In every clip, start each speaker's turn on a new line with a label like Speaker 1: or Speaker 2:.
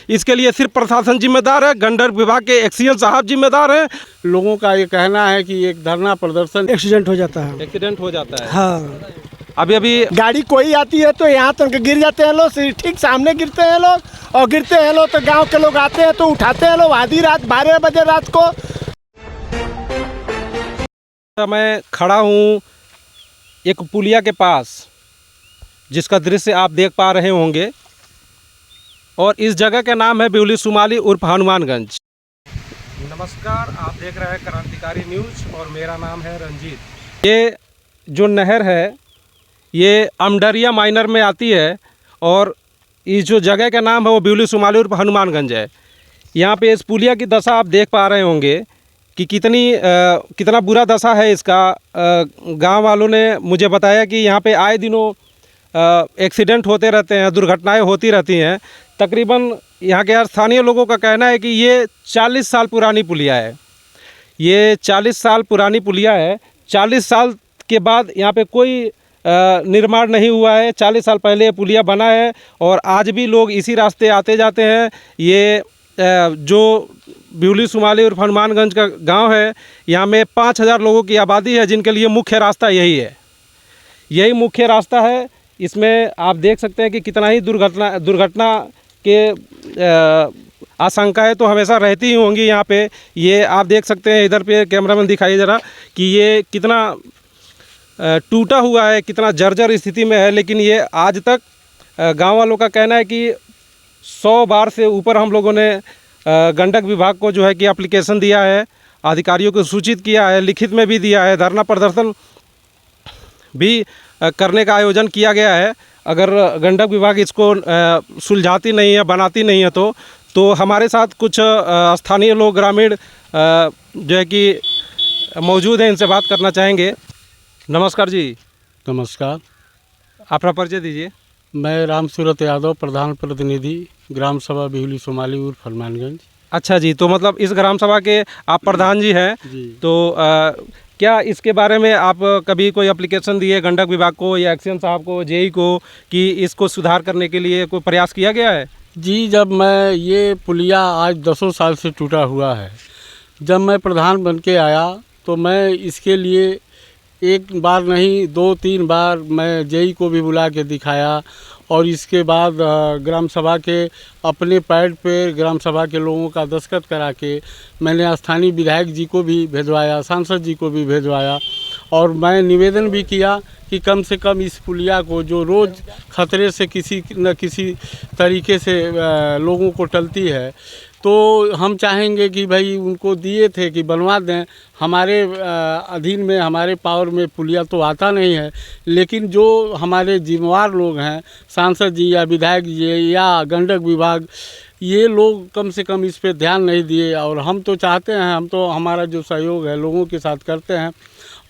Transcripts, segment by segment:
Speaker 1: इसके लिए सिर्फ प्रशासन जिम्मेदार है, गंडक विभाग के एक्सीएन साहब जिम्मेदार हैं।
Speaker 2: लोगों का ये कहना है कि एक धरना प्रदर्शन
Speaker 3: एक्सीडेंट हो जाता है।
Speaker 1: एक्सीडेंट हो जाता है।
Speaker 3: हाँ,
Speaker 1: अभी
Speaker 3: गाड़ी कोई आती है तो यहाँ तक गिर जाते हैं लोग, ठीक सामने गिरते हैं लोग, और गिरते हैं लोग तो गांव के लोग आते हैं तो उठाते हैं लोग आधी रात 12 बजे रात को।
Speaker 1: मैं खड़ा हूँ एक पुलिया के पास, जिसका दृश्य आप देख पा रहे होंगे, और इस जगह का नाम है बिहुली सुमाली उर्फ हनुमानगंज। नमस्कार, आप देख रहे हैं क्रांतिकारी न्यूज़ और मेरा नाम है रंजीत। ये जो नहर है ये अमडरिया माइनर में आती है, और इस जो जगह का नाम है वो बिहुली सुमाली उर्फ हनुमानगंज है। यहाँ पे इस पुलिया की दशा आप देख पा रहे होंगे कि कितना बुरा दशा है इसका। गांव वालों ने मुझे बताया कि यहाँ पे आए दिनों एक्सीडेंट होते रहते हैं, दुर्घटनाएं होती रहती हैं। तकरीबन यहाँ के स्थानीय लोगों का कहना है कि ये 40 साल पुरानी पुलिया है। ये 40 साल पुरानी पुलिया है। 40 साल के बाद यहाँ पे कोई निर्माण नहीं हुआ है। 40 साल पहले ये पुलिया बना है और आज भी लोग इसी रास्ते आते जाते हैं। ये जो बिहुली सुमाली और हनुमानगंज का गांव है, यहाँ में 5000 लोगों की आबादी है, जिनके लिए मुख्य रास्ता यही है। यही मुख्य रास्ता है। इसमें आप देख सकते हैं कि कितना ही दुर्घटना के आशंकाएँ तो हमेशा रहती ही होंगी यहाँ पे। ये आप देख सकते हैं, इधर पे कैमरामैन दिखाइए ज़रा कि ये कितना टूटा हुआ है, कितना जर्जर स्थिति में है। लेकिन ये आज तक गांव वालों का कहना है कि 100 बार से ऊपर हम लोगों ने गंडक विभाग को जो है कि एप्लीकेशन दिया है, अधिकारियों को सूचित किया है, लिखित में भी दिया है, धरना प्रदर्शन भी करने का आयोजन किया गया है। अगर गंडक विभाग इसको सुलझाती नहीं है, बनाती नहीं है तो हमारे साथ कुछ स्थानीय लोग, ग्रामीण जो है कि मौजूद हैं, इनसे बात करना चाहेंगे। नमस्कार जी।
Speaker 2: नमस्कार,
Speaker 1: अपना परिचय दीजिए।
Speaker 2: मैं राम सूरत यादव, प्रधान प्रतिनिधि ग्राम सभा बिहुली सुमाली उर्फ हनुमानगंज।
Speaker 1: अच्छा जी, तो मतलब इस ग्राम सभा के आप प्रधान जी हैं
Speaker 2: जी।
Speaker 1: तो क्या इसके बारे में आप कभी कोई एप्लीकेशन दिए गंडक विभाग को या एक्सीएन साहब को, जेई को, कि इसको सुधार करने के लिए कोई प्रयास किया गया है?
Speaker 2: जी, जब मैं ये पुलिया आज 10 साल से टूटा हुआ है, जब मैं प्रधान बन के आया तो मैं इसके लिए एक बार नहीं 2-3 बार मैं जेई को भी बुला के दिखाया, और इसके बाद ग्राम सभा के अपने पैड पे ग्राम सभा के लोगों का दस्तखत करा के मैंने स्थानीय विधायक जी को भी भेजवाया, सांसद जी को भी भेजवाया, और मैं निवेदन भी किया कि कम से कम इस पुलिया को, जो रोज़ खतरे से किसी न किसी तरीके से लोगों को टलती है, तो हम चाहेंगे कि भाई उनको दिए थे कि बनवा दें। हमारे अधीन में, हमारे पावर में पुलिया तो आता नहीं है, लेकिन जो हमारे जिम्मेवार लोग हैं, सांसद जी या विधायक जी या गंडक विभाग, ये लोग कम से कम इस पे ध्यान नहीं दिए। और हम तो चाहते हैं, हम तो हमारा जो सहयोग है लोगों के साथ करते हैं,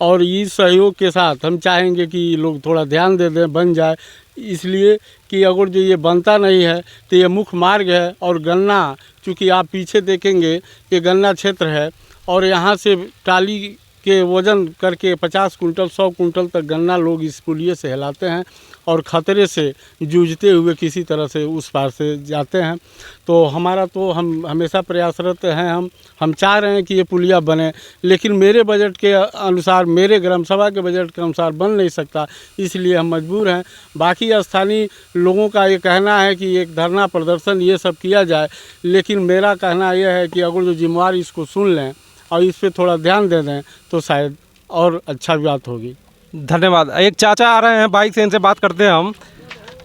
Speaker 2: और इस सहयोग के साथ हम चाहेंगे कि लोग थोड़ा ध्यान दे दें, बन जाए। इसलिए कि अगर जो ये बनता नहीं है तो ये मुख्य मार्ग है, और गन्ना, चूँकि आप पीछे देखेंगे ये गन्ना क्षेत्र है, और यहाँ से टाली के वज़न करके 50 कुंटल 100 कुंटल तक गन्ना लोग इस पुलिये से हिलाते हैं, और ख़तरे से जूझते हुए किसी तरह से उस पार से जाते हैं। तो हमारा तो हम हमेशा प्रयासरत हैं, हम चाह रहे हैं कि ये पुलिया बने, लेकिन मेरे बजट के अनुसार, मेरे ग्राम सभा के बजट के अनुसार बन नहीं सकता, इसलिए हम मजबूर हैं। बाकी स्थानीय लोगों का ये कहना है कि एक धरना प्रदर्शन ये सब किया जाए, लेकिन मेरा कहना यह है कि अगर जो जिम्मेवार इसको सुन लें और इस पर थोड़ा ध्यान दे दें तो शायद और अच्छा बात होगी।
Speaker 1: धन्यवाद। एक चाचा आ रहे हैं बाइक से, इनसे बात करते हैं हम।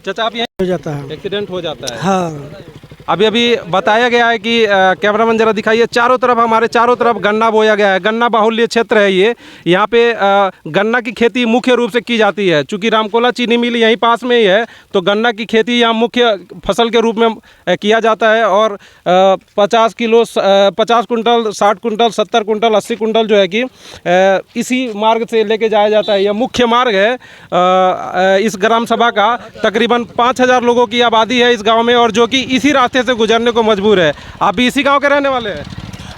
Speaker 1: चाचा, आप यहाँ
Speaker 3: हो जाता है।
Speaker 1: एक्सीडेंट हो जाता है।
Speaker 3: हाँ,
Speaker 1: अभी बताया गया है कि कैमरामैन जरा दिखाइए, चारों तरफ, हमारे चारों तरफ गन्ना बोया गया है। गन्ना बाहुल्य क्षेत्र है ये। यहाँ पे गन्ना की खेती मुख्य रूप से की जाती है। चूँकि रामकोला चीनी मिल यहीं पास में ही है, तो गन्ना की खेती यहाँ मुख्य फसल के रूप में किया जाता है। और 50 कुंटल, 60 कुंटल, 70 कुंटल, 80 कुंटल जो है कि इसी मार्ग से लेके जाया जाता है। यह मुख्य मार्ग है इस ग्राम सभा का। तकरीबन 5000 लोगों की आबादी है इस गाँव में, और जो कि इसी रास्ते से गुजरने को मजबूर है। आप भी इसी गांव के रहने वाले हैं?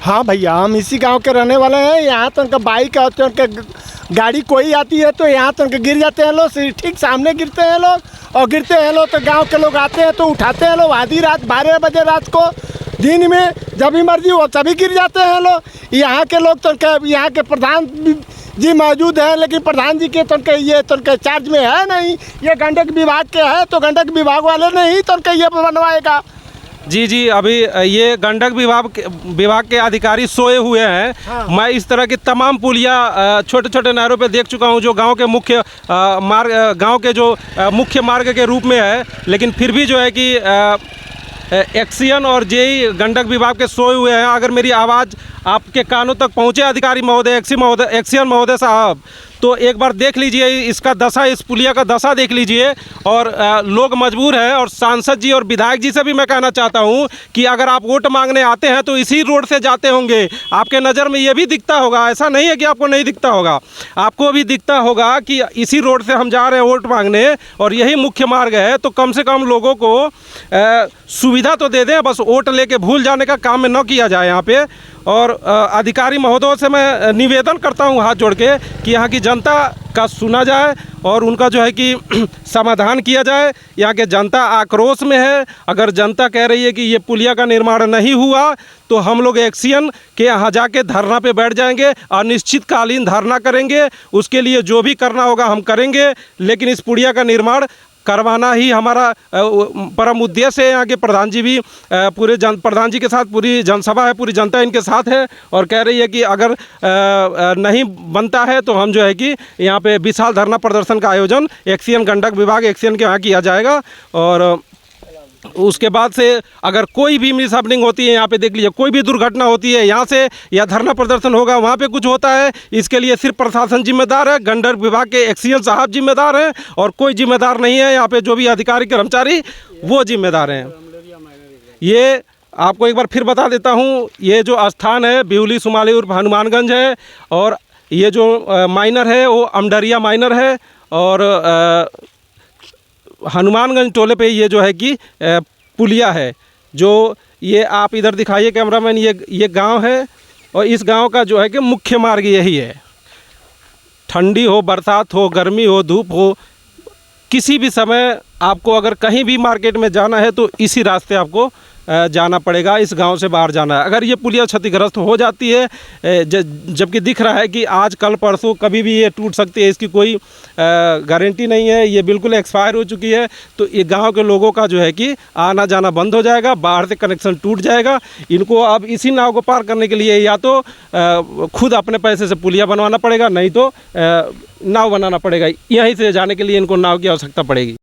Speaker 3: हाँ भैया, हम इसी गांव के रहने वाले हैं। यहाँ तो उनका बाइक आते हैं, उनके गाड़ी कोई आती है तो यहाँ तक गिर जाते हैं लोग, ठीक सामने गिरते हैं लोग। और गिरते हैं लोग तो गांव के लोग आते हैं तो उठाते हैं लोग। आधी रात 12 बजे रात को, दिन में जब भी मर्जी हो तभी गिर जाते हैं लोग। यहाँ के लोग तो यहाँ के प्रधान जी मौजूद हैं, लेकिन प्रधान जी के ये चार्ज में है नहीं। ये गंडक विभाग के है तो गंडक विभाग वाले ने ही ये बनवाएगा।
Speaker 1: जी जी, अभी ये गंडक विभाग के अधिकारी सोए हुए हैं।
Speaker 3: हाँ।
Speaker 1: मैं इस तरह की तमाम पुलिया छोटे छोटे नहरों पे देख चुका हूँ जो गांव के मुख्य गांव के जो मुख्य मार्ग के रूप में है, लेकिन फिर भी जो है कि एक्सियन और जेई गंडक विभाग के सोए हुए हैं। अगर मेरी आवाज़ आपके कानों तक पहुँचे अधिकारी महोदय, एक्सियन महोदय साहब, तो एक बार देख लीजिए इसका दशा, इस पुलिया का दशा देख लीजिए। और लोग मजबूर हैं। और सांसद जी और विधायक जी से भी मैं कहना चाहता हूं कि अगर आप वोट मांगने आते हैं तो इसी रोड से जाते होंगे, आपके नज़र में ये भी दिखता होगा। ऐसा नहीं है कि आपको नहीं दिखता होगा, आपको भी दिखता होगा कि इसी रोड से हम जा रहे हैं वोट मांगने और यही मुख्य मार्ग है। तो कम से कम लोगों को सुविधा तो दे दें, बस वोट लेके भूल जाने का काम में न किया जाए यहाँ पे। और अधिकारी महोदयों से मैं निवेदन करता हूँ हाथ जोड़ के कि यहाँ की जनता का सुना जाए और उनका जो है कि समाधान किया जाए। यहाँ के जनता आक्रोश में है। अगर जनता कह रही है कि ये पुलिया का निर्माण नहीं हुआ तो हम लोग एक्सियन के यहाँ जाके धरना पे बैठ जाएंगे, अनिश्चितकालीन धरना करेंगे। उसके लिए जो भी करना होगा हम करेंगे, लेकिन इस पुलिया का निर्माण करवाना ही हमारा परम उद्देश्य है। यहाँ के प्रधान जी भी प्रधान जी के साथ पूरी जनसभा है, पूरी जनता इनके साथ है और कह रही है कि अगर नहीं बनता है तो हम जो है कि यहाँ पे विशाल धरना प्रदर्शन का आयोजन एक्सियन गंडक विभाग एक्सियन के यहाँ किया जाएगा। और उसके बाद से अगर कोई भी मिसहैपनिंग होती है, यहाँ पे देख लीजिए, कोई भी दुर्घटना होती है यहाँ से या धरना प्रदर्शन होगा वहाँ पे कुछ होता है, इसके लिए सिर्फ प्रशासन जिम्मेदार है, गंडक विभाग के एक्सियन साहब जिम्मेदार हैं और कोई जिम्मेदार नहीं है। यहाँ पे जो भी अधिकारी कर्मचारी वो जिम्मेदार हैं। ये आपको एक बार फिर बता देता हूँ, ये जो स्थान है बिहुली सुमाली उर्फ हनुमानगंज है और ये जो माइनर है वो अमडरिया माइनर है। और हनुमानगंज टोले पे ये जो है कि पुलिया है। जो ये आप इधर दिखाइए कैमरामैन, ये गांव है और इस गांव का जो है कि मुख्य मार्ग यही है। ठंडी हो, बरसात हो, गर्मी हो, धूप हो, किसी भी समय आपको अगर कहीं भी मार्केट में जाना है तो इसी रास्ते आपको जाना पड़ेगा, इस गांव से बाहर जाना है। अगर ये पुलिया क्षतिग्रस्त हो जाती है, जबकि दिख रहा है कि आज कल परसों कभी भी ये टूट सकती है, इसकी कोई गारंटी नहीं है, ये बिल्कुल एक्सपायर हो चुकी है, तो ये गांव के लोगों का जो है कि आना जाना बंद हो जाएगा, बाहर से कनेक्शन टूट जाएगा। इनको अब इसी नाव को पार करने के लिए या तो खुद अपने पैसे से पुलिया बनवाना पड़ेगा, नहीं तो नाव बनाना पड़ेगा। यहीं से जाने के लिए इनको नाव की आवश्यकता पड़ेगी।